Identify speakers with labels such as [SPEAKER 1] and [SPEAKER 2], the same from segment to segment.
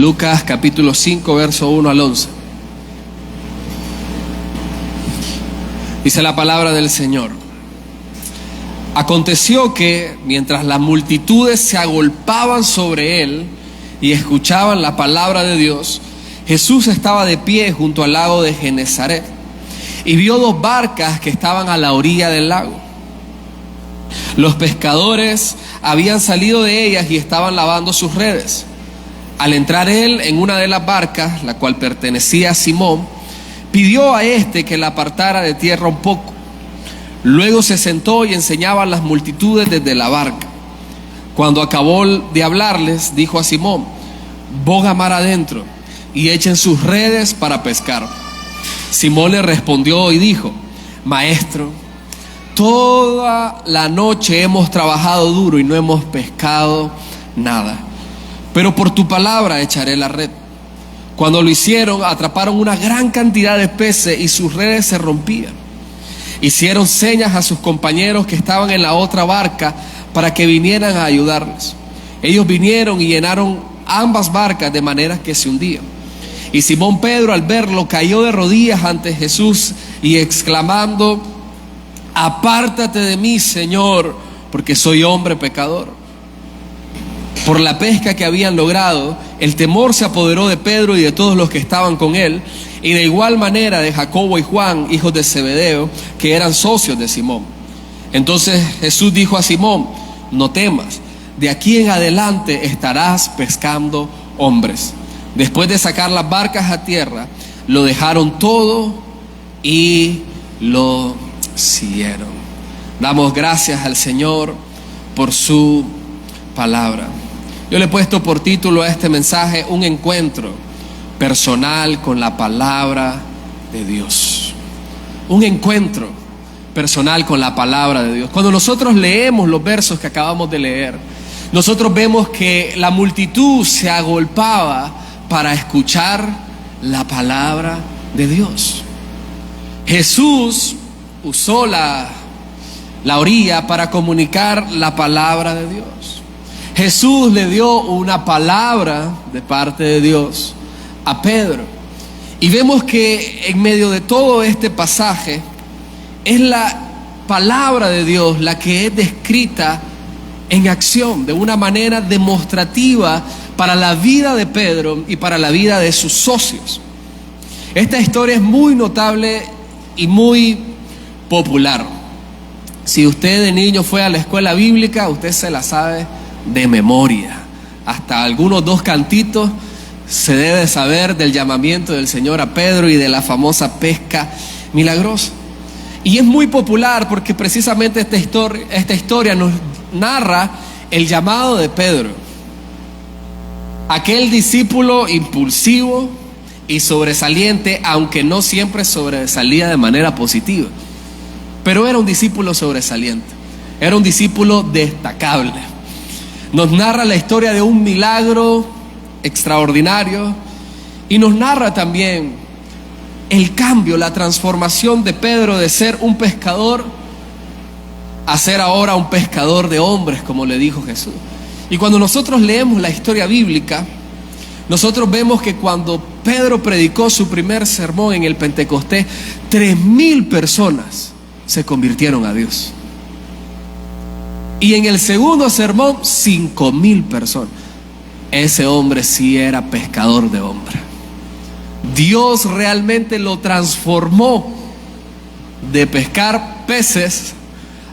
[SPEAKER 1] Lucas capítulo 5, verso 1 al 11. Dice la palabra del Señor: Aconteció que, mientras las multitudes se agolpaban sobre él y escuchaban la palabra de Dios, Jesús estaba de pie junto al lago de Genesaret y vio dos barcas que estaban a la orilla del lago. Los pescadores habían salido de ellas y estaban lavando sus redes. Al entrar él en una de las barcas, la cual pertenecía a Simón, pidió a éste que la apartara de tierra un poco. Luego se sentó y enseñaba a las multitudes desde la barca. Cuando acabó de hablarles, dijo a Simón: boga mar adentro y echen sus redes para pescar. Simón le respondió y dijo: Maestro, toda la noche hemos trabajado duro y no hemos pescado nada, pero por tu palabra echaré la red. Cuando lo hicieron, atraparon una gran cantidad de peces y sus redes se rompían. Hicieron señas a sus compañeros que estaban en la otra barca para que vinieran a ayudarles. Ellos vinieron y llenaron ambas barcas de manera que se hundían. Y Simón Pedro, al verlo, cayó de rodillas ante Jesús y exclamando: apártate de mí, Señor, porque soy hombre pecador. Por la pesca que habían logrado, el temor se apoderó de Pedro y de todos los que estaban con él, y de igual manera de Jacobo y Juan, hijos de Zebedeo, que eran socios de Simón. Entonces Jesús dijo a Simón: no temas, de aquí en adelante estarás pescando hombres. Después de sacar las barcas a tierra, lo dejaron todo y lo siguieron. Damos gracias al Señor por su palabra. Yo le he puesto por título a este mensaje: un encuentro personal con la palabra de Dios. Un encuentro personal con la palabra de Dios. Cuando nosotros leemos los versos que acabamos de leer, nosotros vemos que la multitud se agolpaba para escuchar la palabra de Dios. Jesús usó la orilla para comunicar la palabra de Dios. Jesús le dio una palabra de parte de Dios a Pedro. Y vemos que en medio de todo este pasaje es la palabra de Dios la que es descrita en acción, de una manera demostrativa para la vida de Pedro y para la vida de sus socios. Esta historia es muy notable y muy popular. Si usted de niño fue a la escuela bíblica, usted se la sabe de memoria. Hasta algunos dos cantitos se debe saber del llamamiento del Señor a Pedro y de la famosa pesca milagrosa. Y es muy popular porque precisamente esta historia nos narra el llamado de Pedro, aquel discípulo impulsivo y sobresaliente, aunque no siempre sobresalía de manera positiva, pero era un discípulo sobresaliente, era un discípulo destacable. Nos narra la historia de un milagro extraordinario y nos narra también el cambio, la transformación de Pedro de ser un pescador a ser ahora un pescador de hombres, como le dijo Jesús. Y cuando nosotros leemos la historia bíblica, nosotros vemos que cuando Pedro predicó su primer sermón en el Pentecostés, 3,000 personas se convirtieron a Dios. Y en el segundo sermón, 5,000 personas. Ese hombre sí era pescador de hombres. Dios realmente lo transformó de pescar peces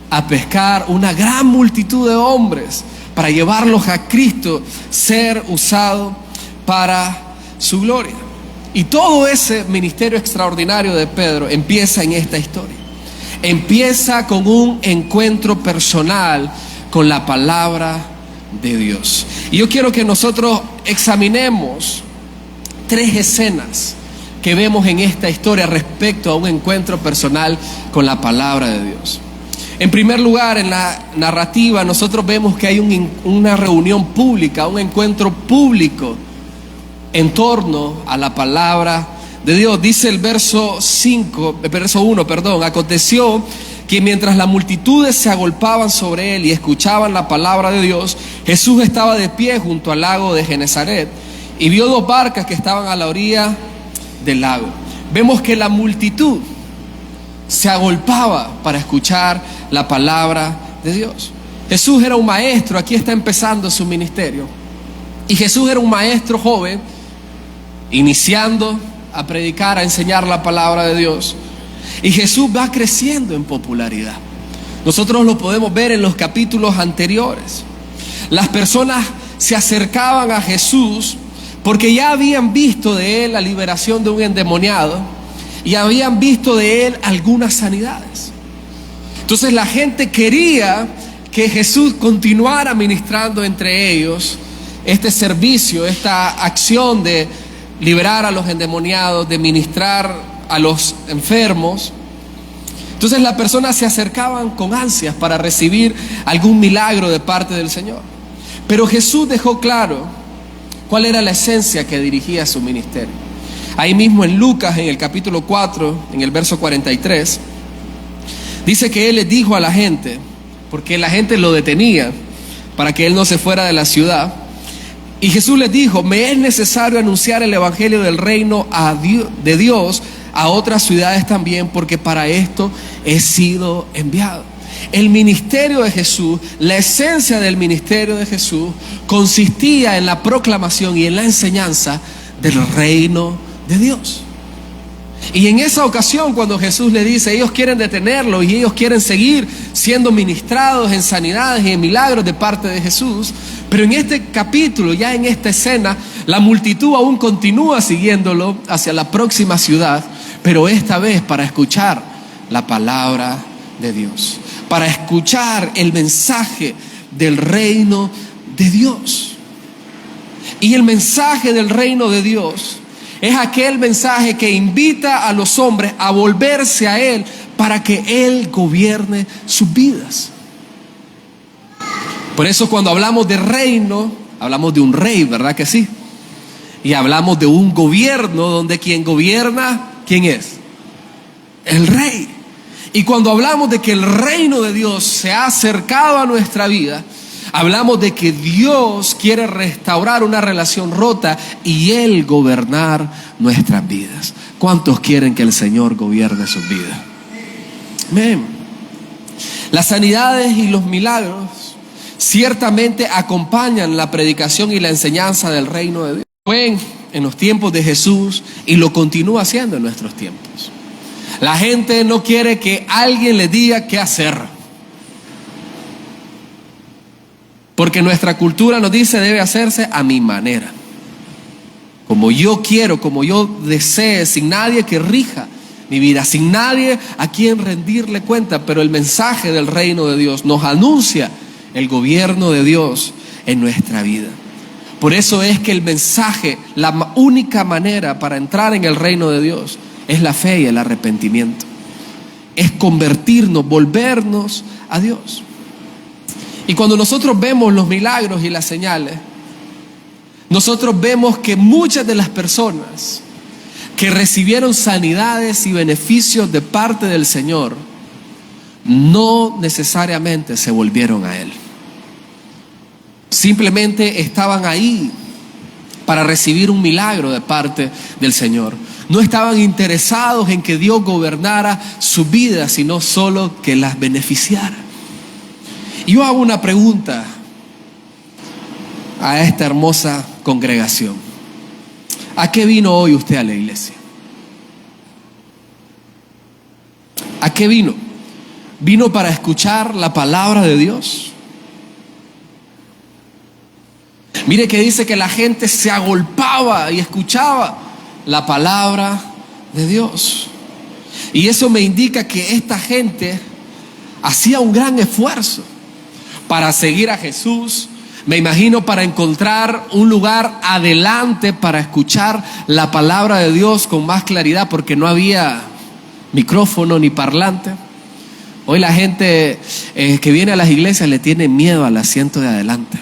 [SPEAKER 1] a pescar una gran multitud de hombres para llevarlos a Cristo, ser usado para su gloria. Y todo ese ministerio extraordinario de Pedro empieza en esta historia. Empieza con un encuentro personal con la palabra de Dios. Y yo quiero que nosotros examinemos 3 escenas que vemos en esta historia respecto a un encuentro personal con la palabra de Dios. En primer lugar, en la narrativa nosotros vemos que hay una reunión pública, un encuentro público en torno a la palabra de Dios. Dice el verso 1, aconteció que mientras las multitudes se agolpaban sobre él y escuchaban la palabra de Dios, Jesús estaba de pie junto al lago de Genesaret y vio 2 barcas que estaban a la orilla del lago. Vemos que la multitud se agolpaba para escuchar la palabra de Dios. Jesús era un maestro, aquí está empezando su ministerio. Y Jesús era un maestro joven, iniciando a predicar, a enseñar la palabra de Dios. Y Jesús va creciendo en popularidad. Nosotros lo podemos ver en los capítulos anteriores. Las personas se acercaban a Jesús porque ya habían visto de él la liberación de un endemoniado y habían visto de él algunas sanidades. Entonces la gente quería que Jesús continuara ministrando entre ellos este servicio, esta acción de liberar a los endemoniados, de ministrar a los enfermos. Entonces las personas se acercaban con ansias para recibir algún milagro de parte del Señor. Pero Jesús dejó claro cuál era la esencia que dirigía su ministerio. Ahí mismo en Lucas, en el capítulo 4, en el verso 43, dice que Él les dijo a la gente, porque la gente lo detenía para que Él no se fuera de la ciudad, y Jesús les dijo: me es necesario anunciar el evangelio del reino de Dios a otras ciudades también, porque para esto he sido enviado. El ministerio de Jesús, la esencia del ministerio de Jesús, consistía en la proclamación y en la enseñanza del reino de Dios. Y en esa ocasión, cuando Jesús le dice, ellos quieren detenerlo y ellos quieren seguir siendo ministrados en sanidades y en milagros de parte de Jesús, pero en este capítulo, ya en esta escena, la multitud aún continúa siguiéndolo hacia la próxima ciudad, pero esta vez para escuchar la palabra de Dios, para escuchar el mensaje del reino de Dios. Y el mensaje del reino de Dios es aquel mensaje que invita a los hombres a volverse a Él para que Él gobierne sus vidas. Por eso cuando hablamos de reino, hablamos de un rey, ¿verdad que sí? Y hablamos de un gobierno donde quien gobierna, ¿quién es? El rey. Y cuando hablamos de que el reino de Dios se ha acercado a nuestra vida, hablamos de que Dios quiere restaurar una relación rota y Él gobernar nuestras vidas. ¿Cuántos quieren que el Señor gobierne sus vidas? Amén. Las sanidades y los milagros ciertamente acompañan la predicación y la enseñanza del reino de Dios. Fue en los tiempos de Jesús y lo continúa haciendo en nuestros tiempos. La gente no quiere que alguien le diga qué hacer, porque nuestra cultura nos dice debe hacerse a mi manera, como yo quiero, como yo desee, sin nadie que rija mi vida, sin nadie a quien rendirle cuenta. Pero el mensaje del reino de Dios nos anuncia el gobierno de Dios en nuestra vida. Por eso es que el mensaje, la única manera para entrar en el reino de Dios es la fe y el arrepentimiento. Es convertirnos, volvernos a Dios. Y cuando nosotros vemos los milagros y las señales, nosotros vemos que muchas de las personas que recibieron sanidades y beneficios de parte del Señor no necesariamente se volvieron a Él. Simplemente estaban ahí para recibir un milagro de parte del Señor. No estaban interesados en que Dios gobernara su vida, sino solo que las beneficiara. Y yo hago una pregunta a esta hermosa congregación: ¿a qué vino hoy usted a la iglesia? ¿A qué vino? ¿Vino para escuchar la palabra de Dios? Mire que dice que la gente se agolpaba y escuchaba la palabra de Dios. Y eso me indica que esta gente hacía un gran esfuerzo para seguir a Jesús. Me imagino para encontrar un lugar adelante para escuchar la palabra de Dios con más claridad, porque no había micrófono ni parlante. Hoy la gente que viene a las iglesias le tiene miedo al asiento de adelante.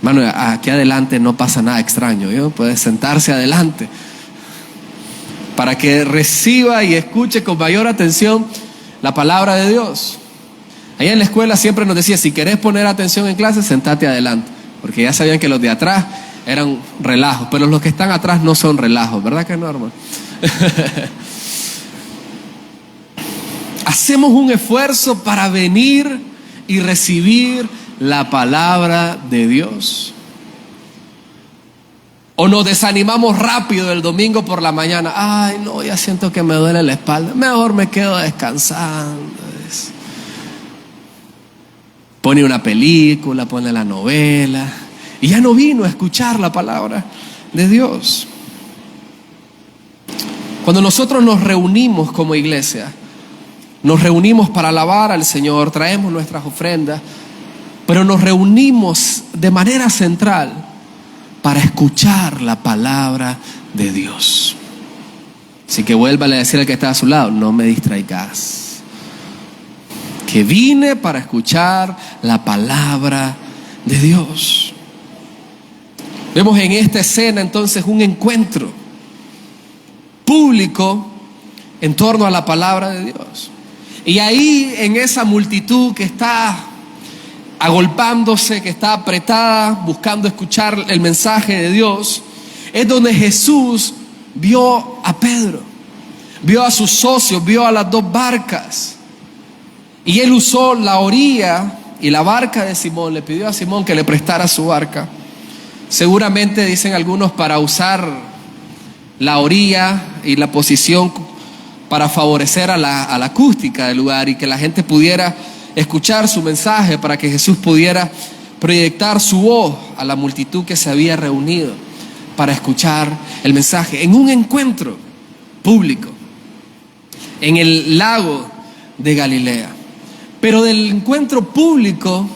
[SPEAKER 1] Hermano, aquí adelante no pasa nada extraño, ¿yo? Puede sentarse adelante para que reciba y escuche con mayor atención la palabra de Dios. Allá en la escuela siempre nos decía: si querés poner atención en clase, sentate adelante, porque ya sabían que los de atrás eran relajos, pero los que están atrás no son relajos, ¿verdad que no, hermano? Hacemos un esfuerzo para venir y recibir la palabra de Dios. O nos desanimamos rápido el domingo por la mañana. Ay, no, ya siento que me duele la espalda. Mejor me quedo descansando. Pone una película, pone la novela. Y ya no vino a escuchar la palabra de Dios. Cuando nosotros nos reunimos como iglesia, nos reunimos para alabar al Señor, traemos nuestras ofrendas, pero nos reunimos de manera central para escuchar la palabra de Dios. Así que vuélvale a decir al que está a su lado, no me distraigas. Que vine para escuchar la palabra de Dios. Vemos en esta escena entonces un encuentro público en torno a la palabra de Dios. Y ahí en esa multitud que está agolpándose, que está apretada, buscando escuchar el mensaje de Dios, es donde Jesús vio a Pedro, vio a sus socios, vio a las dos barcas. Y él usó la orilla y la barca de Simón, le pidió a Simón que le prestara su barca. Seguramente, dicen algunos, para usar la orilla y la posición para favorecer a la acústica del lugar y que la gente pudiera escuchar su mensaje, para que Jesús pudiera proyectar su voz a la multitud que se había reunido para escuchar el mensaje en un encuentro público en el lago de Galilea. Pero del encuentro público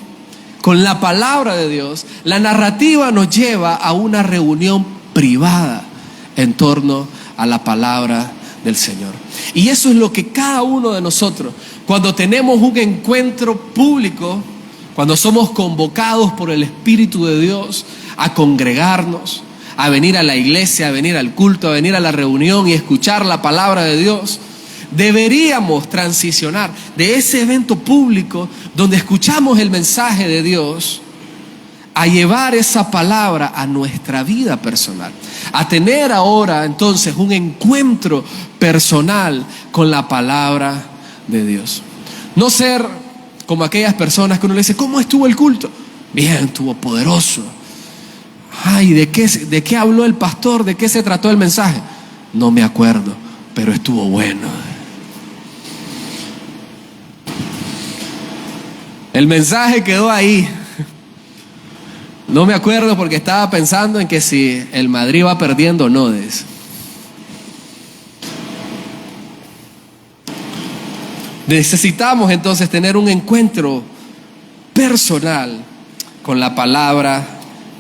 [SPEAKER 1] con la palabra de Dios, la narrativa nos lleva a una reunión privada en torno a la palabra del Señor. Y eso es lo que cada uno de nosotros, cuando tenemos un encuentro público, cuando somos convocados por el Espíritu de Dios a congregarnos, a venir a la iglesia, a venir al culto, a venir a la reunión y escuchar la palabra de Dios, deberíamos transicionar de ese evento público donde escuchamos el mensaje de Dios a llevar esa palabra a nuestra vida personal, a tener ahora entonces un encuentro personal con la palabra de Dios. No ser como aquellas personas que uno le dice, ¿cómo estuvo el culto? Bien, estuvo poderoso. Ay, ¿de qué habló el pastor? ¿De qué se trató el mensaje? No me acuerdo, pero estuvo bueno. El mensaje quedó ahí. No me acuerdo porque estaba pensando en que si el Madrid va perdiendo o no. Necesitamos entonces tener un encuentro personal con la palabra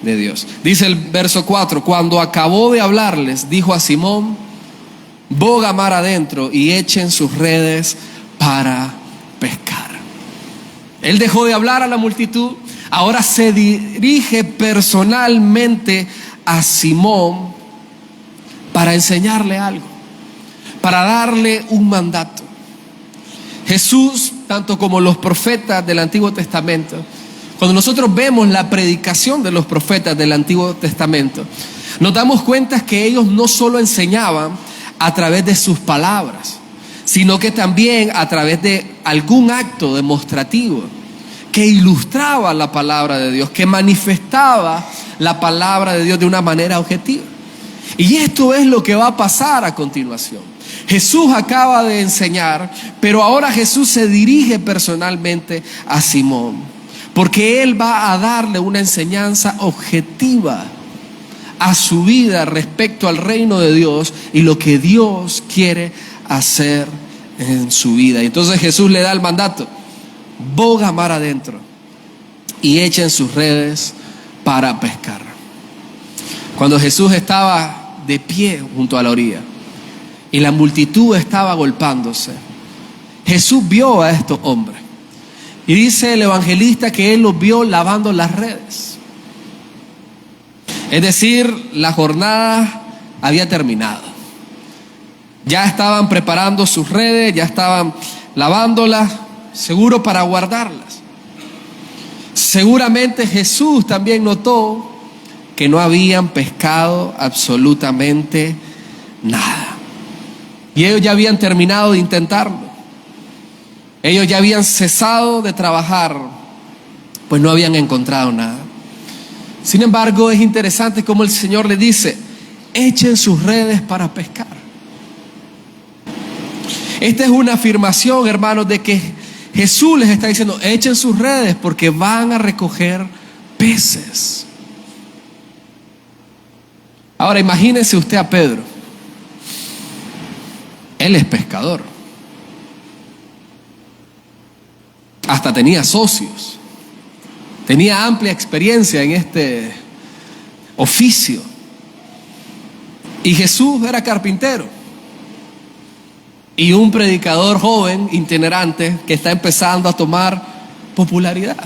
[SPEAKER 1] de Dios. Dice el verso 4, cuando acabó de hablarles, dijo a Simón, boga mar adentro y echen sus redes para pescar. Él dejó de hablar a la multitud, ahora se dirige personalmente a Simón para enseñarle algo, para darle un mandato. Jesús, tanto como los profetas del Antiguo Testamento, cuando nosotros vemos la predicación de los profetas del Antiguo Testamento, nos damos cuenta que ellos no solo enseñaban a través de sus palabras, sino que también a través de algún acto demostrativo que ilustraba la palabra de Dios, que manifestaba la palabra de Dios de una manera objetiva. Y esto es lo que va a pasar a continuación. Jesús acaba de enseñar, pero ahora Jesús se dirige personalmente a Simón, porque Él va a darle una enseñanza objetiva a su vida respecto al reino de Dios y lo que Dios quiere hacer en su vida. Y entonces Jesús le da el mandato: boga mar adentro y echen sus redes para pescar. Cuando Jesús estaba de pie junto a la orilla y la multitud estaba agolpándose, Jesús vio a estos hombres y dice el evangelista que Él los vio lavando las redes. Es decir, la jornada había terminado. Ya estaban preparando sus redes, ya estaban lavándolas, seguro para guardarlas. Seguramente Jesús también notó que no habían pescado absolutamente nada. Y ellos ya habían terminado de intentarlo. Ellos ya habían cesado de trabajar, pues no habían encontrado nada. Sin embargo, es interesante cómo el Señor le dice: echen sus redes para pescar. Esta es una afirmación, hermanos, de que Jesús les está diciendo: echen sus redes porque van a recoger peces. Ahora imagínese usted a Pedro. Él es pescador. Hasta tenía socios. Tenía amplia experiencia en este oficio. Y Jesús era carpintero. Y un predicador joven, itinerante, que está empezando a tomar popularidad.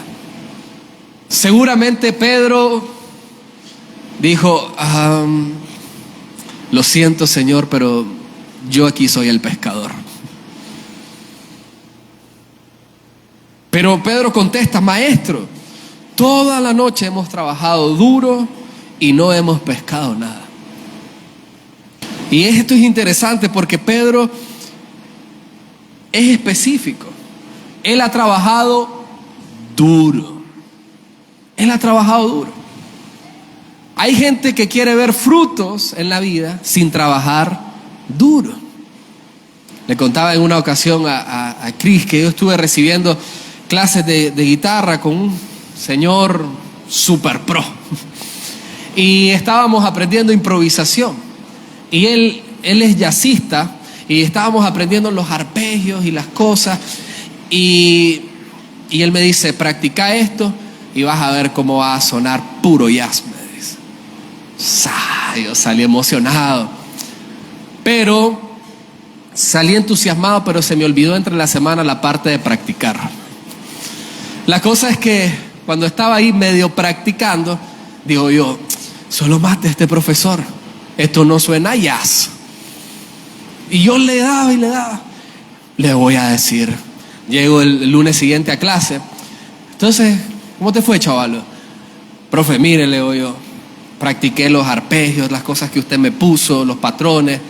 [SPEAKER 1] Seguramente Pedro dijo: lo siento, Señor, pero yo aquí soy el pescador. Pero Pedro contesta: Maestro, toda la noche hemos trabajado duro y no hemos pescado nada. Y esto es interesante porque Pedro es específico. Él ha trabajado duro. Él ha trabajado duro. Hay gente que quiere ver frutos en la vida sin trabajar duro. Le contaba en una ocasión a Chris que yo estuve recibiendo clases de guitarra con un señor super pro. Y estábamos aprendiendo improvisación. Y él es jazzista. Y estábamos aprendiendo los arpegios y las cosas. Y él me dice: practica esto y vas a ver cómo va a sonar puro jazz, me dice. Yo salí emocionado. Pero salí entusiasmado, pero se me olvidó entre la semana la parte de practicar. La cosa es que cuando estaba ahí medio practicando, digo yo: solo mate a este profesor. Esto no suena a jazz. Y yo le daba y le daba. Le voy a decir, llego el lunes siguiente a clase. Entonces, ¿cómo te fue, chavalo? Profe, mire, le digo yo, practiqué los arpegios, las cosas que usted me puso, los patrones.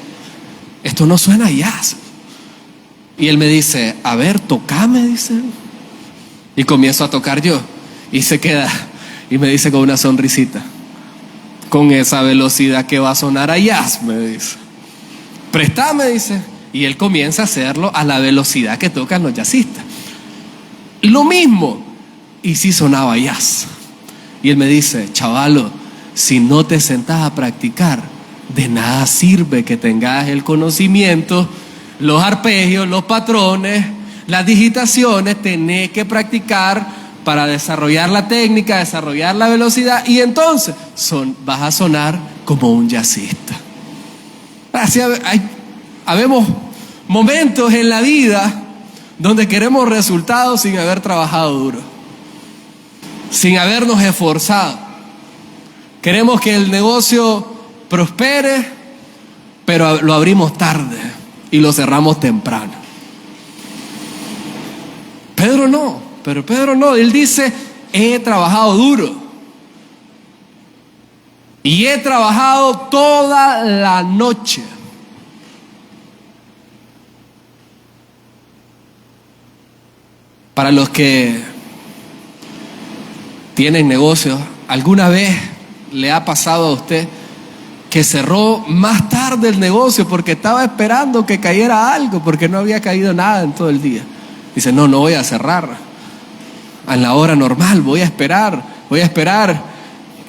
[SPEAKER 1] Esto no suena a jazz. Y él me dice: a ver, tocame, dice. Y comienzo a tocar yo. Y se queda y me dice con una sonrisita: con esa velocidad que va a sonar a jazz, me dice. Préstame, dice. Y él comienza a hacerlo a la velocidad que tocan los jazzistas. Lo mismo. Y sí sonaba jazz. Y él me dice: chavalo, si no te sentás a practicar, de nada sirve que tengas el conocimiento, los arpegios, los patrones, las digitaciones. Tenés que practicar para desarrollar la técnica, desarrollar la velocidad. Y entonces vas a sonar como un jazzista. Así habemos momentos en la vida donde queremos resultados sin haber trabajado duro, sin habernos esforzado. Queremos que el negocio prospere, pero lo abrimos tarde y lo cerramos temprano. Pedro no. Él dice: he trabajado duro y he trabajado toda la noche. Para los que tienen negocios, ¿alguna vez le ha pasado a usted que cerró más tarde el negocio porque estaba esperando que cayera algo, porque no había caído nada en todo el día? Dice: no voy a cerrar a la hora normal, voy a esperar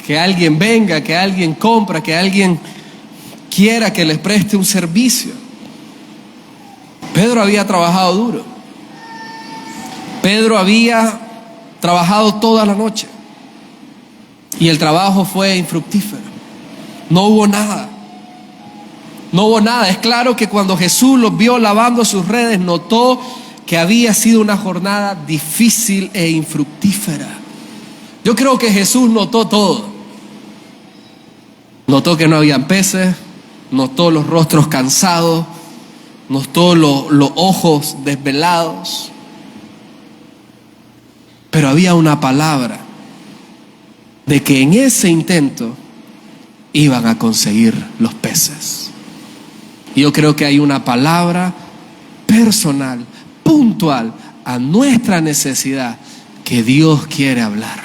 [SPEAKER 1] que alguien venga, que alguien compre, que alguien quiera que les preste un servicio. Pedro había trabajado duro. Pedro había trabajado toda la noche y el trabajo fue infructífero. No hubo nada. Es claro que cuando Jesús los vio lavando sus redes, notó que había sido una jornada difícil e infructífera. Yo creo que Jesús notó todo. Notó que no habían peces, notó los rostros cansados, notó los ojos desvelados. Pero había una palabra de que en ese intento iban a conseguir los peces. Y yo creo que hay una palabra personal, puntual, a nuestra necesidad, que Dios quiere hablar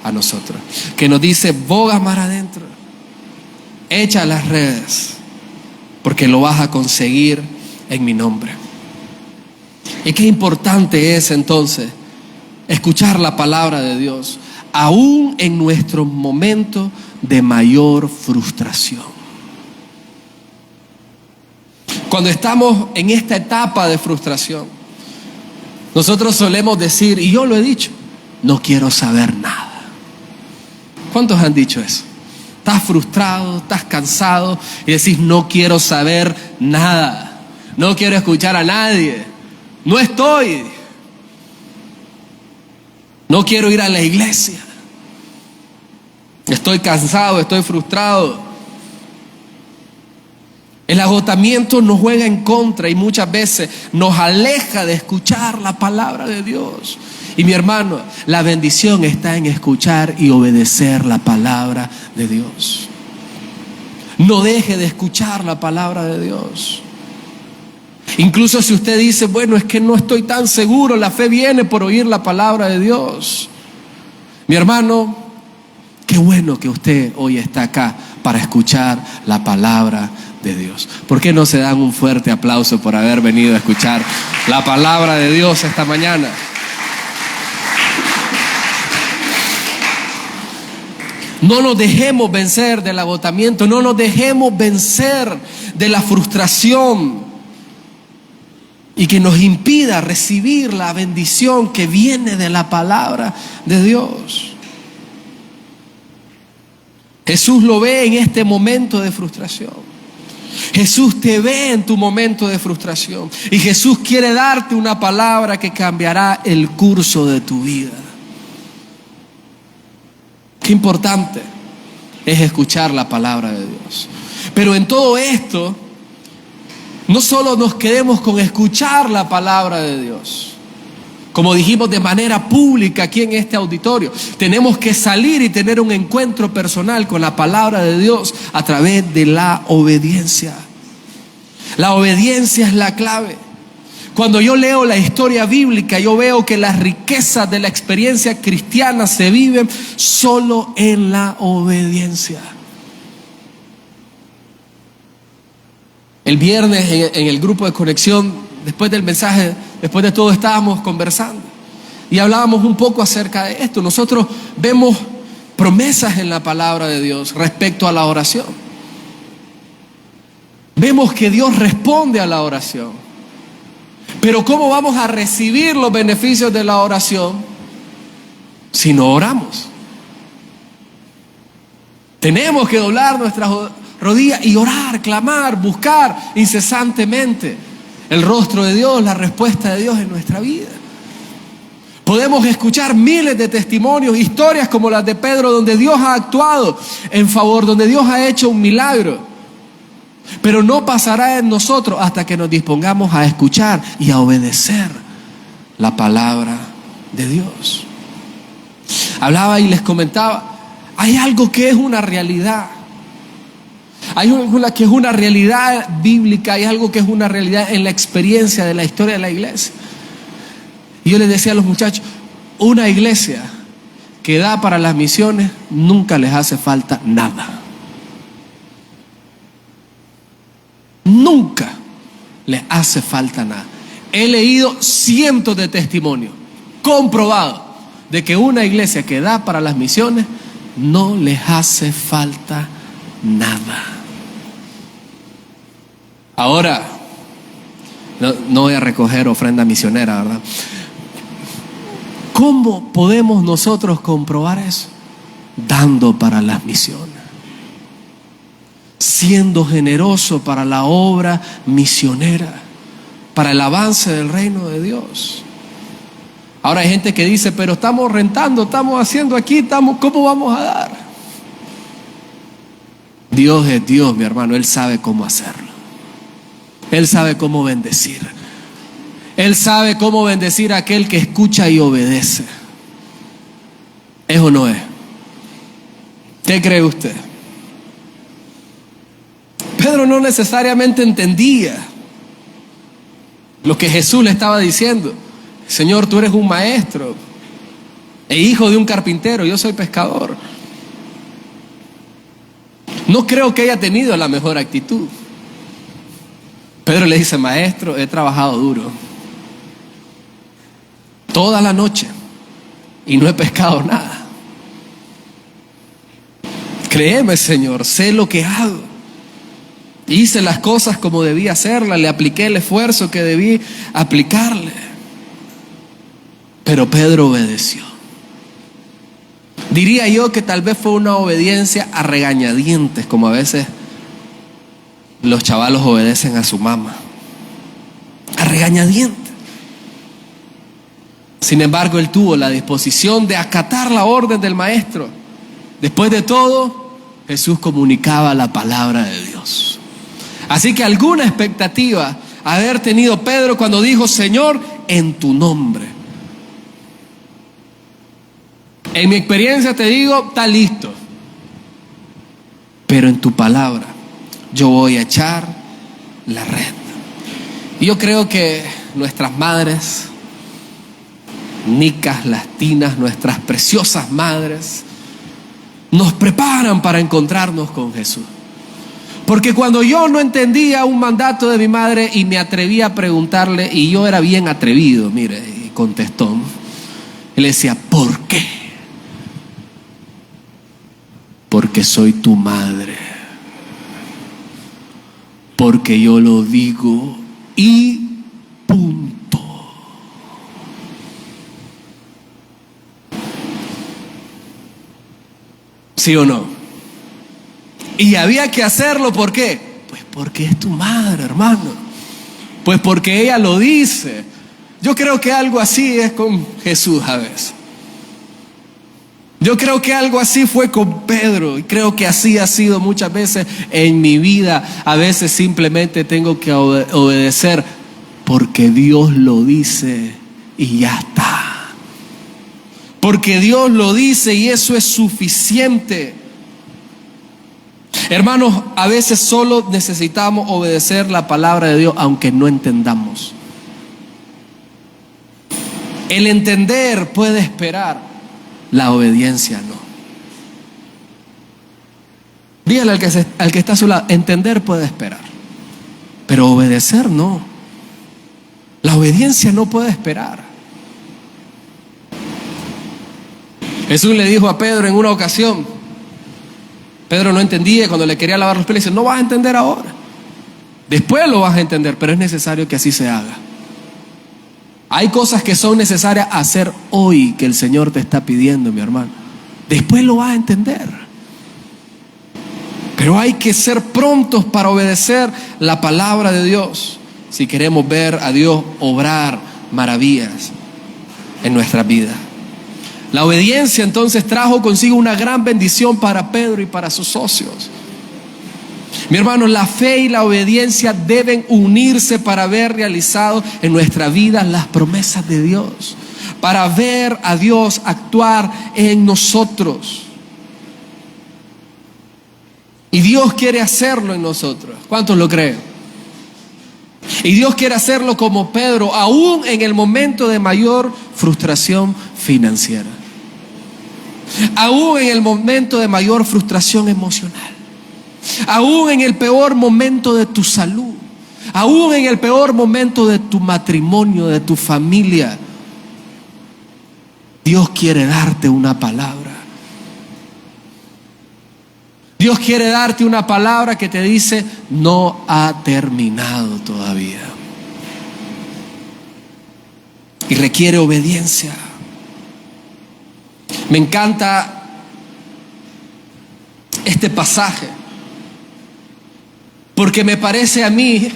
[SPEAKER 1] a nosotros. Que nos dice: boga mar adentro, echa las redes, porque lo vas a conseguir en mi nombre. Y qué importante es entonces escuchar la palabra de Dios, aún en nuestros momentos de mayor frustración. Cuando estamos en esta etapa de frustración, nosotros solemos decir, y yo lo he dicho: no quiero saber nada. ¿Cuántos han dicho eso? Estás frustrado, estás cansado y decís: no quiero saber nada, no quiero escuchar a nadie, no estoy, no quiero ir a la iglesia, estoy cansado, estoy frustrado. El agotamiento nos juega en contra y muchas veces nos aleja de escuchar la palabra de Dios. Y mi hermano, la bendición está en escuchar y obedecer la palabra de Dios. No deje de escuchar la palabra de Dios. Incluso si usted dice: bueno, es que no estoy tan seguro, la fe viene por oír la palabra de Dios. Mi hermano, qué bueno que usted hoy está acá para escuchar la palabra de Dios. ¿Por qué no se dan un fuerte aplauso por haber venido a escuchar la palabra de Dios esta mañana? No nos dejemos vencer del agotamiento, no nos dejemos vencer de la frustración y que nos impida recibir la bendición que viene de la palabra de Dios. Jesús lo ve en este momento de frustración. Jesús te ve en tu momento de frustración y Jesús quiere darte una palabra que cambiará el curso de tu vida. Qué importante es escuchar la palabra de Dios. Pero en todo esto, no solo nos quedemos con escuchar la palabra de Dios, como dijimos de manera pública aquí en este auditorio, tenemos que salir y tener un encuentro personal con la palabra de Dios a través de la obediencia. La obediencia es la clave. Cuando yo leo la historia bíblica, yo veo que las riquezas de la experiencia cristiana se viven solo en la obediencia. El viernes en el grupo de conexión, después del mensaje, después de todo, estábamos conversando y hablábamos un poco acerca de esto. Nosotros vemos promesas en la palabra de Dios respecto a la oración. Vemos que Dios responde a la oración. Pero ¿cómo vamos a recibir los beneficios de la oración si no oramos? Tenemos que doblar nuestras rodillas y orar, clamar, buscar incesantemente el rostro de Dios, la respuesta de Dios en nuestra vida. Podemos escuchar miles de testimonios, historias como las de Pedro, donde Dios ha actuado en favor, donde Dios ha hecho un milagro. Pero no pasará en nosotros hasta que nos dispongamos a escuchar y a obedecer la palabra de Dios. Hablaba y les comentaba, hay algo que es una realidad. Hay algo que es una realidad bíblica, hay algo que es una realidad en la experiencia de la historia de la iglesia. Y yo les decía a los muchachos, una iglesia que da para las misiones nunca les hace falta nada. Nunca les hace falta nada. He leído cientos de testimonios comprobados de que una iglesia que da para las misiones no les hace falta nada. Ahora, no voy a recoger ofrenda misionera, ¿verdad? ¿Cómo podemos nosotros comprobar eso? Dando para las misiones, siendo generoso para la obra misionera, para el avance del reino de Dios. Ahora hay gente que dice, pero estamos rentando, estamos haciendo aquí, ¿cómo vamos a dar? Dios es Dios, mi hermano, Él sabe cómo hacerlo. Él sabe cómo bendecir. Él sabe cómo bendecir a aquel que escucha y obedece. ¿Es o no es? ¿Qué cree usted? Pedro no necesariamente entendía lo que Jesús le estaba diciendo. Señor, tú eres un maestro e hijo de un carpintero, yo soy pescador. No creo que haya tenido la mejor actitud. Pedro le dice: maestro, he trabajado duro toda la noche y no he pescado nada. Créeme, Señor, sé lo que hago. Hice las cosas como debía hacerlas, le apliqué el esfuerzo que debí aplicarle. Pero Pedro obedeció. Diría yo que tal vez fue una obediencia a regañadientes, como a veces los chavalos obedecen a su mamá. A regañadientes. Sin embargo, él tuvo la disposición de acatar la orden del maestro. Después de todo, Jesús comunicaba la palabra de Dios. Así que alguna expectativa haber tenido Pedro cuando dijo: Señor, en tu nombre. En mi experiencia te digo, está listo. Pero en tu palabra yo voy a echar la red. Y yo creo que nuestras madres, nicas, latinas, nuestras preciosas madres, nos preparan para encontrarnos con Jesús. Porque cuando yo no entendía un mandato de mi madre y me atreví a preguntarle, y yo era bien atrevido, mire, y contestó, él decía: ¿por qué? Porque soy tu madre. Porque yo lo digo y punto. ¿Sí o no? Y había que hacerlo, ¿por qué? Pues porque es tu madre, hermano. Pues porque ella lo dice. Yo creo que algo así es con Jesús a veces. Yo creo que algo así fue con Pedro, y creo que así ha sido muchas veces en mi vida. A veces simplemente tengo que obedecer porque Dios lo dice y ya está. Porque Dios lo dice y eso es suficiente. Hermanos, a veces solo necesitamos obedecer la palabra de Dios aunque no entendamos. El entender puede esperar. La obediencia no. Dígale al que está a su lado: entender puede esperar, pero obedecer no. La obediencia no puede esperar. Jesús le dijo a Pedro en una ocasión, Pedro no entendía cuando le quería lavar los pies, le dice: no vas a entender ahora, después lo vas a entender, pero es necesario que así se haga. Hay cosas que son necesarias hacer hoy que el Señor te está pidiendo, mi hermano. Después lo vas a entender. Pero hay que ser prontos para obedecer la palabra de Dios si queremos ver a Dios obrar maravillas en nuestra vida. La obediencia entonces trajo consigo una gran bendición para Pedro y para sus socios. Mi hermano, la fe y la obediencia deben unirse para ver realizado en nuestra vida las promesas de Dios, para ver a Dios actuar en nosotros. Y Dios quiere hacerlo en nosotros. ¿Cuántos lo creen? Y Dios quiere hacerlo como Pedro, aún en el momento de mayor frustración financiera, aún en el momento de mayor frustración emocional, aún en el peor momento de tu salud, aún en el peor momento de tu matrimonio, de tu familia. Dios quiere darte una palabra. Dios quiere darte una palabra que te dice: no ha terminado todavía. Y requiere obediencia. Me encanta este pasaje, porque me parece a mí,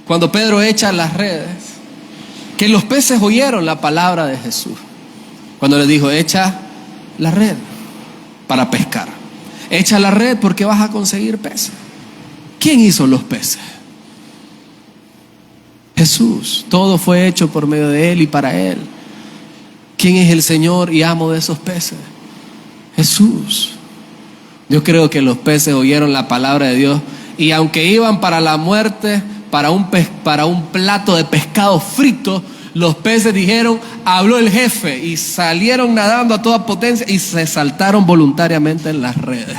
[SPEAKER 1] cuando Pedro echa las redes, que los peces oyeron la palabra de Jesús. Cuando le dijo: echa la red para pescar. Echa la red porque vas a conseguir peces. ¿Quién hizo los peces? Jesús. Todo fue hecho por medio de Él y para Él. ¿Quién es el Señor y amo de esos peces? Jesús. Yo creo que los peces oyeron la palabra de Dios Y aunque iban para la muerte, para un plato de pescado frito, los peces dijeron, habló el jefe, y salieron nadando a toda potencia y se saltaron voluntariamente en las redes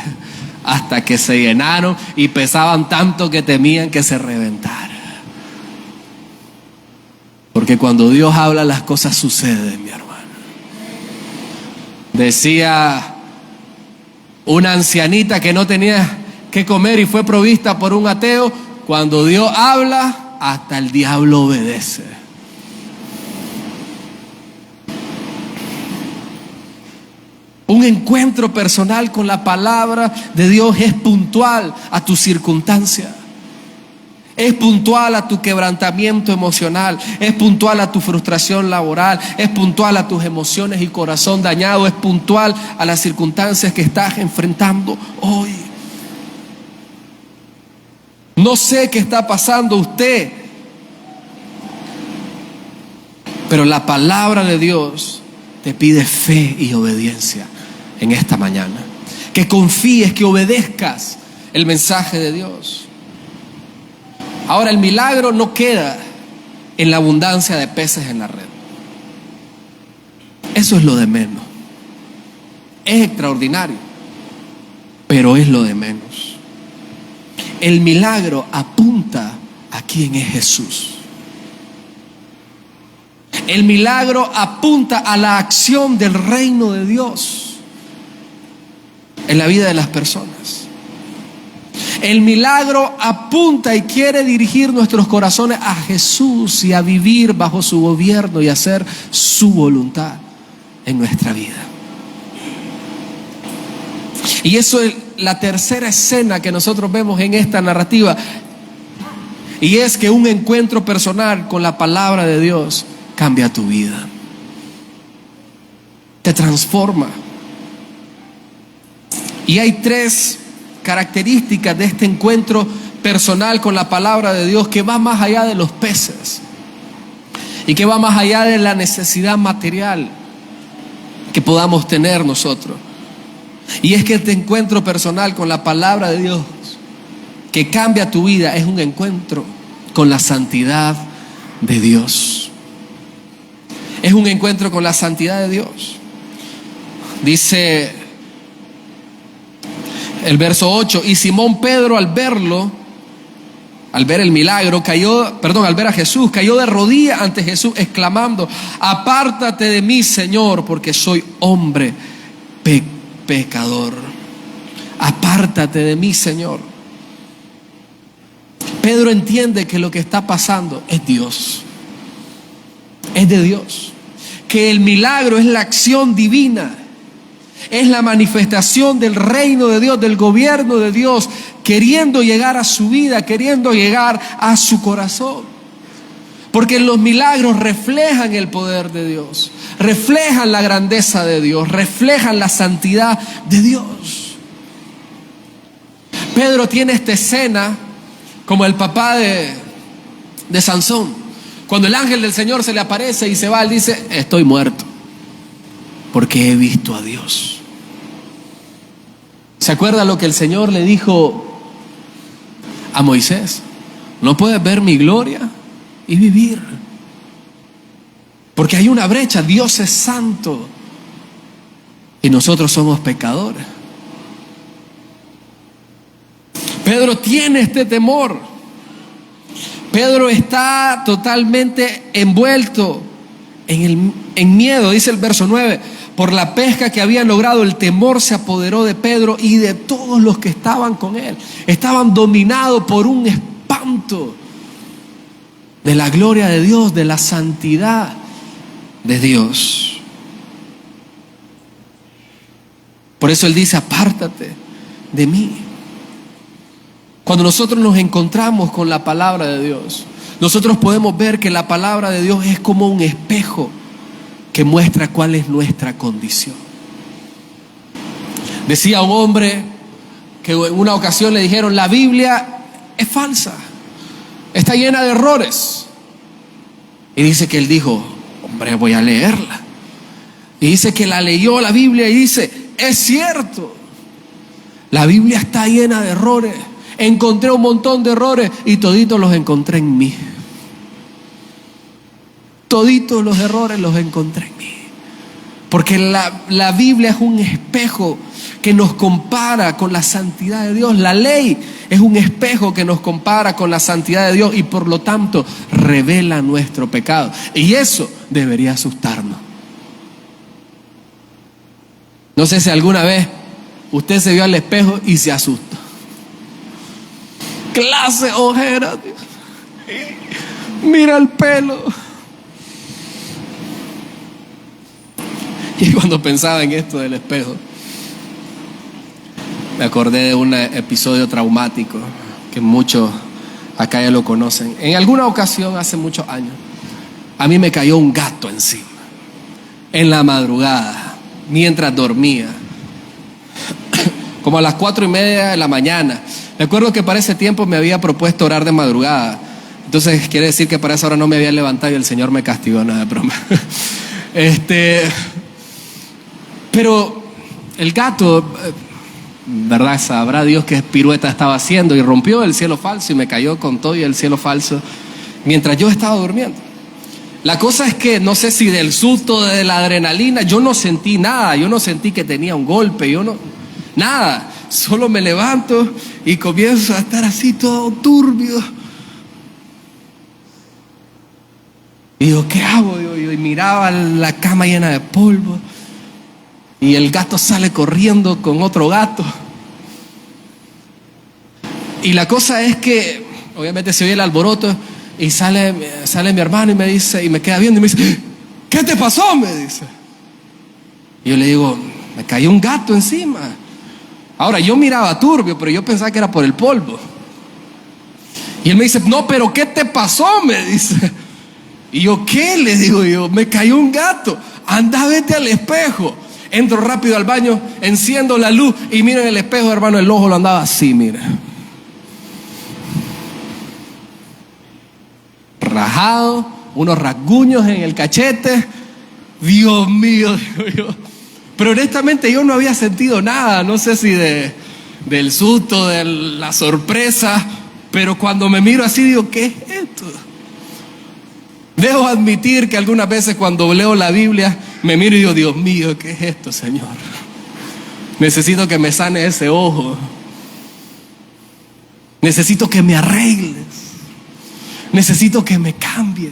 [SPEAKER 1] hasta que se llenaron y pesaban tanto que temían que se reventara. Porque cuando Dios habla, las cosas suceden, mi hermano. Decía una ancianita que no tenía que comer y fue provista por un ateo: cuando Dios habla, hasta el diablo obedece. Un encuentro personal con la palabra de Dios es puntual a tu circunstancia. Es puntual a tu quebrantamiento emocional, es puntual a tu frustración laboral, es puntual a tus emociones y corazón dañado, es puntual a las circunstancias que estás enfrentando hoy. No sé qué está pasando usted, pero la palabra de Dios te pide fe y obediencia en esta mañana. Que confíes, que obedezcas el mensaje de Dios. Ahora, el milagro no queda en la abundancia de peces en la red. Eso es lo de menos. Es extraordinario, pero es lo de menos. El milagro apunta a quién es Jesús. El milagro apunta a la acción del reino de Dios en la vida de las personas. El milagro apunta y quiere dirigir nuestros corazones a Jesús y a vivir bajo su gobierno y hacer su voluntad en nuestra vida. Y eso es la tercera escena que nosotros vemos en esta narrativa. Y es que un encuentro personal con la palabra de Dios cambia tu vida. Te transforma. Y hay tres características de este encuentro personal con la palabra de Dios que va más allá de los peces y que va más allá de la necesidad material que podamos tener nosotros. Y es que este encuentro personal con la palabra de Dios que cambia tu vida es un encuentro con la santidad de Dios. Es un encuentro con la santidad de Dios. Dice el verso 8: y Simón Pedro al ver el milagro, al ver a Jesús, cayó de rodillas ante Jesús, exclamando: apártate de mí, Señor, porque soy hombre pecador. Apártate de mí, Señor. Pedro entiende que lo que está pasando es Dios. Es de Dios. Que el milagro es la acción divina. Es la manifestación del reino de Dios, del gobierno de Dios, queriendo llegar a su vida, queriendo llegar a su corazón. Porque los milagros reflejan el poder de Dios, reflejan la grandeza de Dios, reflejan la santidad de Dios. Pedro tiene esta escena como el papá de Sansón. Cuando el ángel del Señor se le aparece y se va, él dice: estoy muerto, porque he visto a Dios. ¿Se acuerda lo que el Señor le dijo a Moisés? No puedes ver mi gloria y vivir, porque hay una brecha. Dios es santo y nosotros somos pecadores. Pedro tiene este temor. Pedro está totalmente envuelto en miedo. Dice el verso 9: por la pesca que habían logrado, el temor se apoderó de Pedro y de todos los que estaban con él. Estaban dominados por un espanto de la gloria de Dios, de la santidad de Dios. Por eso él dice: apártate de mí. Cuando nosotros nos encontramos con la palabra de Dios, nosotros podemos ver que la palabra de Dios es como un espejo que muestra cuál es nuestra condición. Decía un hombre que en una ocasión le dijeron: la Biblia es falsa, está llena de errores. Y dice que él dijo: hombre, voy a leerla. Y dice que la leyó la Biblia y dice: es cierto, la Biblia está llena de errores, encontré un montón de errores y toditos los encontré en mí. Toditos los errores los encontré en mí. Porque la Biblia es un espejo que nos compara con la santidad de Dios. La ley es un espejo que nos compara con la santidad de Dios y por lo tanto revela nuestro pecado. Y eso debería asustarnos. No sé si alguna vez usted se vio al espejo y se asustó. Clase ojera. Mira el pelo. Y cuando pensaba en esto del espejo, me acordé de un episodio traumático que muchos acá ya lo conocen. En alguna ocasión, hace muchos años, a mí me cayó un gato encima, en la madrugada, mientras dormía, como a las 4:30 de la mañana. Recuerdo que para ese tiempo me había propuesto orar de madrugada. Entonces quiere decir que para esa hora no me había levantado y el Señor me castigó, nada de broma. Pero el gato, ¿verdad? Sabrá Dios qué pirueta estaba haciendo y rompió el cielo falso y me cayó con todo y el cielo falso mientras yo estaba durmiendo. La cosa es que no sé si del susto, de la adrenalina, yo no sentí nada, yo no sentí que tenía un golpe, nada. Solo me levanto y comienzo a estar así todo turbio. Y digo, ¿qué hago? Y miraba la cama llena de polvo. Y el gato sale corriendo con otro gato. Y la cosa es que obviamente se oye el alboroto y sale mi hermano y me dice, y me queda viendo y me dice, ¿qué te pasó? Me dice. Y yo le digo, me cayó un gato encima. Ahora yo miraba turbio, pero yo pensaba que era por el polvo. Y él me dice, no, pero ¿qué te pasó? Me dice. Y yo, ¿qué? Le digo yo, me cayó un gato. Anda, vete al espejo. Entro rápido al baño, enciendo la luz y miro en el espejo, hermano, el ojo lo andaba así, mira. Rajado, unos rasguños en el cachete. Dios mío, digo yo. Pero honestamente yo no había sentido nada, no sé si del susto, de la sorpresa, pero cuando me miro así digo, ¿qué es esto? Debo admitir que algunas veces cuando leo la Biblia me miro y digo, Dios mío, ¿qué es esto, Señor? Necesito que me sane ese ojo. Necesito que me arregles. Necesito que me cambies.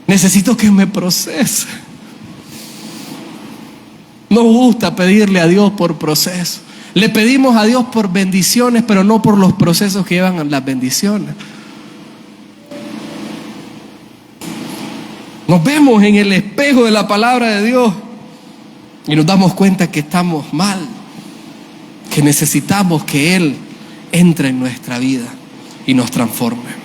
[SPEAKER 1] Necesito que me proceses. Nos gusta pedirle a Dios por procesos. Le pedimos a Dios por bendiciones, pero no por los procesos que llevan a las bendiciones. Nos vemos en el espejo de la palabra de Dios y nos damos cuenta que estamos mal, que necesitamos que Él entre en nuestra vida y nos transforme.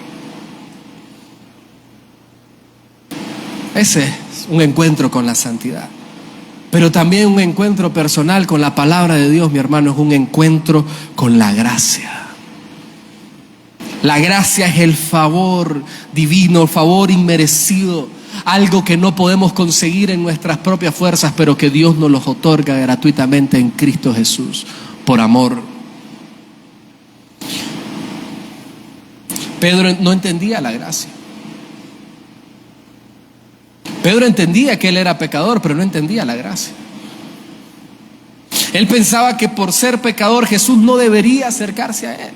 [SPEAKER 1] Ese es un encuentro con la santidad, pero también un encuentro personal con la palabra de Dios, mi hermano, es un encuentro con la gracia. La gracia es el favor divino, el favor inmerecido. Algo que no podemos conseguir en nuestras propias fuerzas, pero que Dios nos los otorga gratuitamente en Cristo Jesús, por amor. Pedro no entendía la gracia. Pedro entendía que él era pecador, pero no entendía la gracia. Él pensaba que por ser pecador Jesús no debería acercarse a él.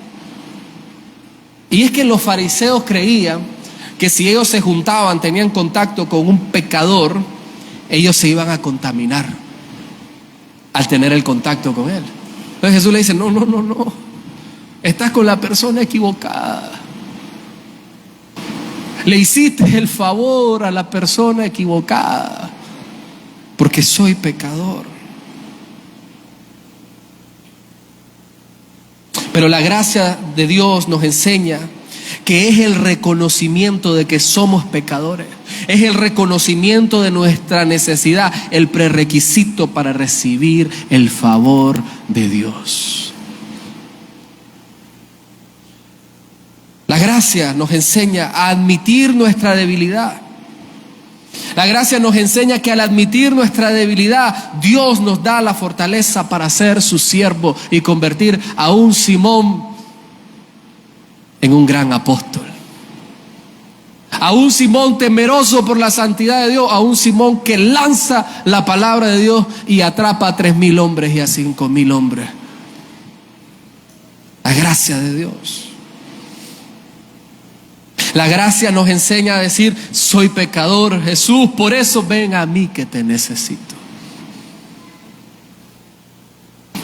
[SPEAKER 1] Y es que los fariseos creían que si ellos se juntaban, tenían contacto con un pecador, ellos se iban a contaminar al tener el contacto con él. Entonces Jesús le dice, no, estás con la persona equivocada. Le hiciste el favor a la persona equivocada, porque soy pecador. Pero la gracia de Dios nos enseña que es el reconocimiento de que somos pecadores, es el reconocimiento de nuestra necesidad, el prerequisito para recibir el favor de Dios. La gracia nos enseña a admitir nuestra debilidad. La gracia nos enseña que al admitir nuestra debilidad, Dios nos da la fortaleza para ser su siervo y convertir a un Simón en un gran apóstol. A un Simón temeroso por la santidad de Dios, a un Simón que lanza la palabra de Dios y atrapa a 3,000 hombres y a 5,000 hombres. La gracia de Dios. La gracia nos enseña a decir: soy pecador, Jesús, por eso ven a mí que te necesito.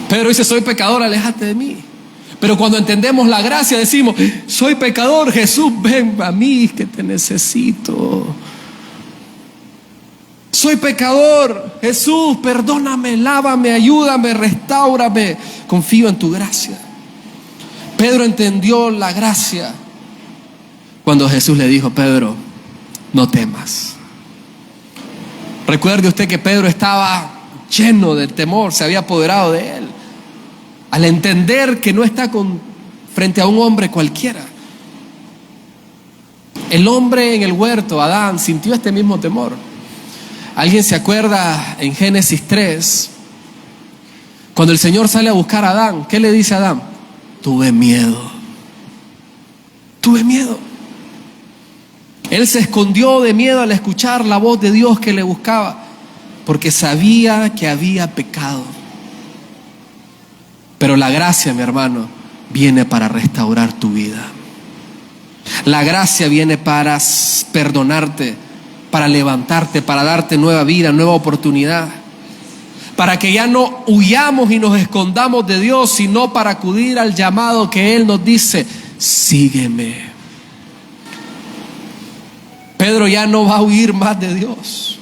[SPEAKER 1] Pedro dice: soy pecador, aléjate de mí. Pero cuando entendemos la gracia decimos: soy pecador, Jesús, ven a mí que te necesito. Soy pecador, Jesús, perdóname, lávame, ayúdame, restáurame. Confío en tu gracia. Pedro entendió la gracia cuando Jesús le dijo: Pedro, no temas. Recuerde usted que Pedro estaba lleno de temor, se había apoderado de él. Al entender que no está frente a un hombre cualquiera. El hombre en el huerto, Adán, sintió este mismo temor. ¿Alguien se acuerda en Génesis 3? Cuando el Señor sale a buscar a Adán, ¿qué le dice a Adán? Tuve miedo. Tuve miedo. Él se escondió de miedo al escuchar la voz de Dios que le buscaba, porque sabía que había pecado. Pero la gracia, mi hermano, viene para restaurar tu vida. La gracia viene para perdonarte, para levantarte, para darte nueva vida, nueva oportunidad. Para que ya no huyamos y nos escondamos de Dios, sino para acudir al llamado que Él nos dice: sígueme. Pedro ya no va a huir más de Dios.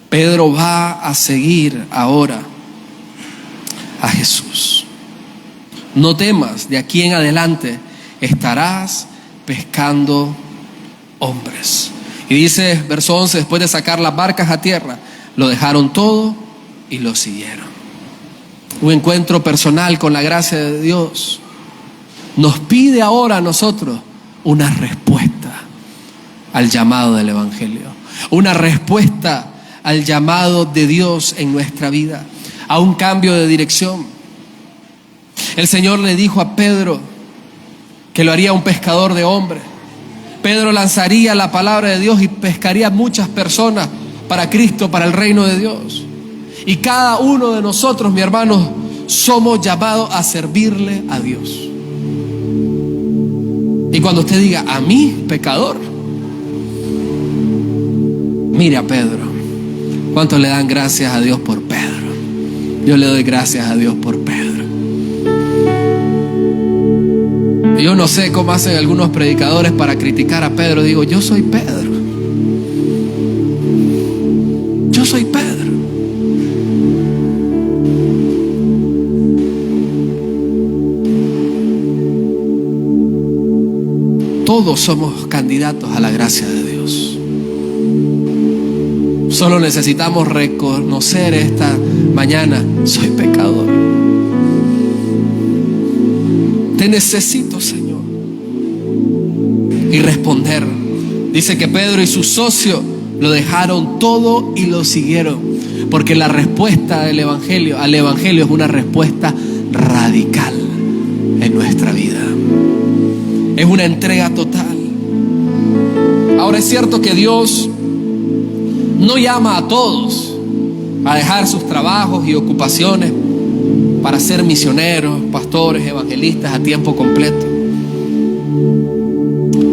[SPEAKER 1] Pedro va a seguir ahora a Jesús. No temas, de aquí en adelante estarás pescando hombres. Y dice, verso 11, después de sacar las barcas a tierra, lo dejaron todo y lo siguieron. Un encuentro personal con la gracia de Dios nos pide ahora a nosotros una respuesta al llamado del Evangelio, una respuesta al llamado de Dios en nuestra vida, a un cambio de dirección. El Señor le dijo a Pedro que lo haría un pescador de hombres. Pedro lanzaría la palabra de Dios y pescaría a muchas personas para Cristo, para el reino de Dios. Y cada uno de nosotros, mi hermano, somos llamados a servirle a Dios. Y cuando usted diga: a mí, pecador, mire a Pedro. ¿Cuántos le dan gracias a Dios por Pedro? Yo le doy gracias a Dios por Pedro. Yo no sé cómo hacen algunos predicadores para criticar a Pedro. Digo: yo soy Pedro. Yo soy Pedro. Todos somos candidatos a la gracia de Dios. Solo necesitamos reconocer esta mañana: soy pecador. Te necesito, Señor. Y responder. Dice que Pedro y su socio lo dejaron todo y lo siguieron. Porque la respuesta del Evangelio, al Evangelio, es una respuesta radical en nuestra vida. Es una entrega total. Ahora, es cierto que Dios no llama a todos a dejar sus trabajos y ocupaciones para ser misioneros, pastores, evangelistas a tiempo completo.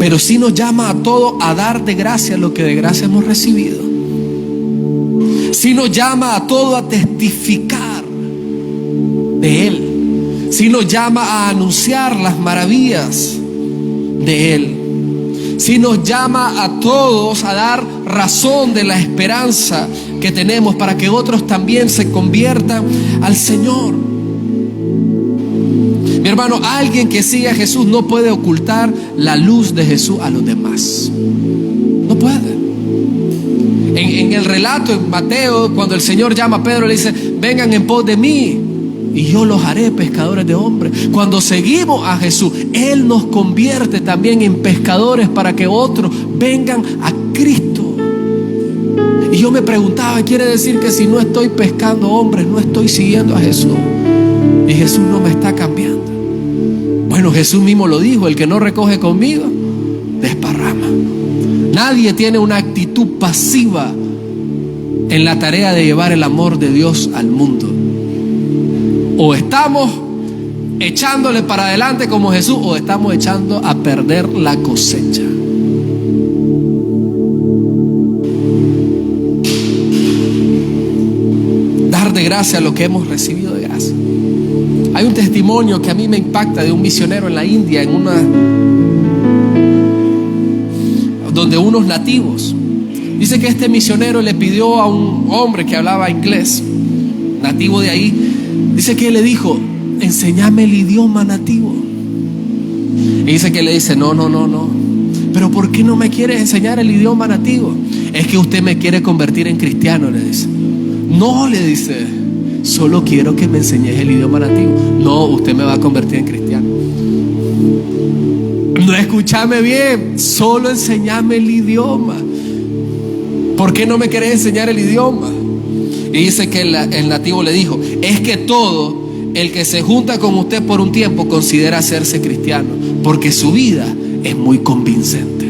[SPEAKER 1] Pero sí nos llama a todos a dar de gracia lo que de gracia hemos recibido. Sí nos llama a todos a testificar de Él. Sí nos llama a anunciar las maravillas de Él. Sí nos llama a todos a dar razón de la esperanza que tenemos para que otros también se conviertan al Señor. Mi hermano, alguien que sigue a Jesús no puede ocultar la luz de Jesús a los demás. No puede. En el relato en Mateo, cuando el Señor llama a Pedro, le dice: vengan en pos de mí y yo los haré pescadores de hombres. Cuando seguimos a Jesús, Él nos convierte también en pescadores para que otros vengan a Cristo. Y yo me preguntaba, ¿quiere decir que si no estoy pescando hombres, no estoy siguiendo a Jesús? Y Jesús no me está cambiando. Bueno, Jesús mismo lo dijo: el que no recoge conmigo, desparrama. Nadie tiene una actitud pasiva en la tarea de llevar el amor de Dios al mundo. O estamos echándole para adelante como Jesús, o estamos echando a perder la cosecha. Dar de gracia lo que hemos recibido de gracia. Hay un testimonio que a mí me impacta de un misionero en la India, donde unos nativos, dice que este misionero le pidió a un hombre que hablaba inglés, nativo de ahí, dice que él le dijo: enséñame el idioma nativo. Y dice que le dice: no, pero ¿por qué no me quieres enseñar el idioma nativo? Es que usted me quiere convertir en cristiano, le dice. No, le dice, solo quiero que me enseñes el idioma nativo. No, usted me va a convertir en cristiano. No, escúchame bien, solo enséñame el idioma. ¿Por qué no me querés enseñar el idioma? Y dice que el nativo le dijo: es que todo el que se junta con usted por un tiempo considera hacerse cristiano, porque su vida es muy convincente.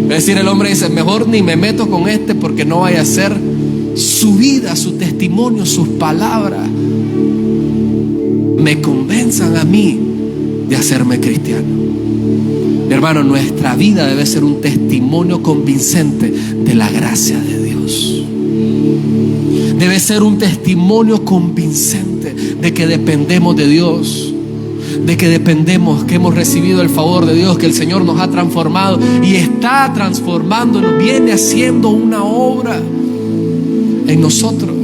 [SPEAKER 1] Es decir, el hombre dice: mejor ni me meto con este, porque no vaya a ser su vida, su testimonio, sus palabras me convenzan a mí de hacerme cristiano. Mi hermano, nuestra vida debe ser un testimonio convincente de la gracia de Dios. Debe ser un testimonio convincente de que dependemos de Dios, de que dependemos, que hemos recibido el favor de Dios, que el Señor nos ha transformado y está transformándonos, viene haciendo una obra en nosotros,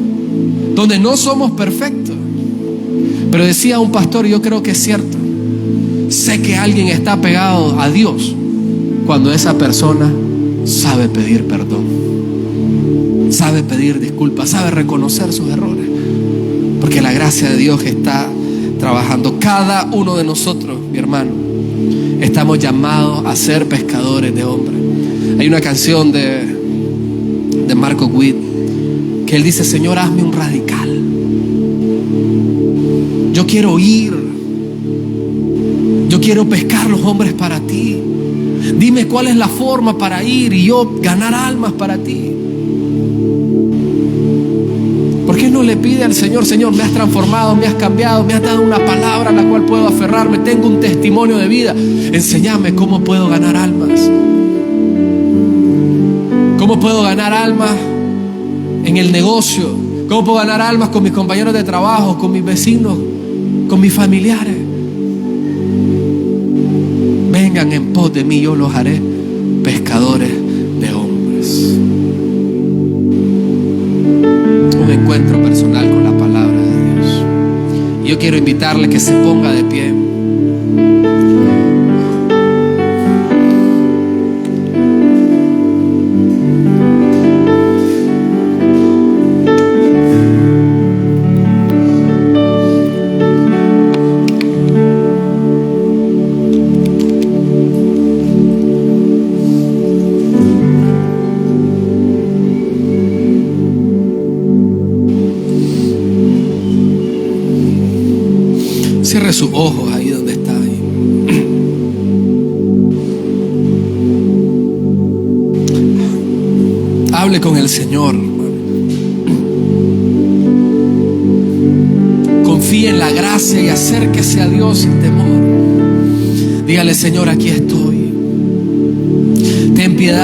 [SPEAKER 1] donde no somos perfectos. Pero decía un pastor, y yo creo que es cierto: sé que alguien está pegado a Dios cuando esa persona sabe pedir perdón, sabe pedir disculpas, sabe reconocer sus errores, porque la gracia de Dios está trabajando. Cada uno de nosotros, mi hermano, estamos llamados a ser pescadores de hombres. Hay una canción de Marco Witt que él dice: Señor, hazme un radical. Yo quiero ir, yo quiero pescar los hombres para ti. Dime cuál es la forma para ir y yo ganar almas para ti. ¿Por qué no le pide al Señor: Señor, me has transformado, me has cambiado, me has dado una palabra a la cual puedo aferrarme, tengo un testimonio de vida, enséñame cómo puedo ganar almas? ¿Cómo puedo ganar almas en el negocio? ¿Cómo puedo ganar almas con mis compañeros de trabajo, con mis vecinos, con mis familiares? Vengan en pos de mí, yo los haré pescadores de hombres. Un encuentro personal con la palabra de Dios. Y yo quiero invitarle que se ponga de pie. Cierre sus ojos ahí donde está. Hable con el Señor. Confíe en la gracia y acérquese a Dios sin temor. Dígale: Señor, aquí estoy. Ten piedad.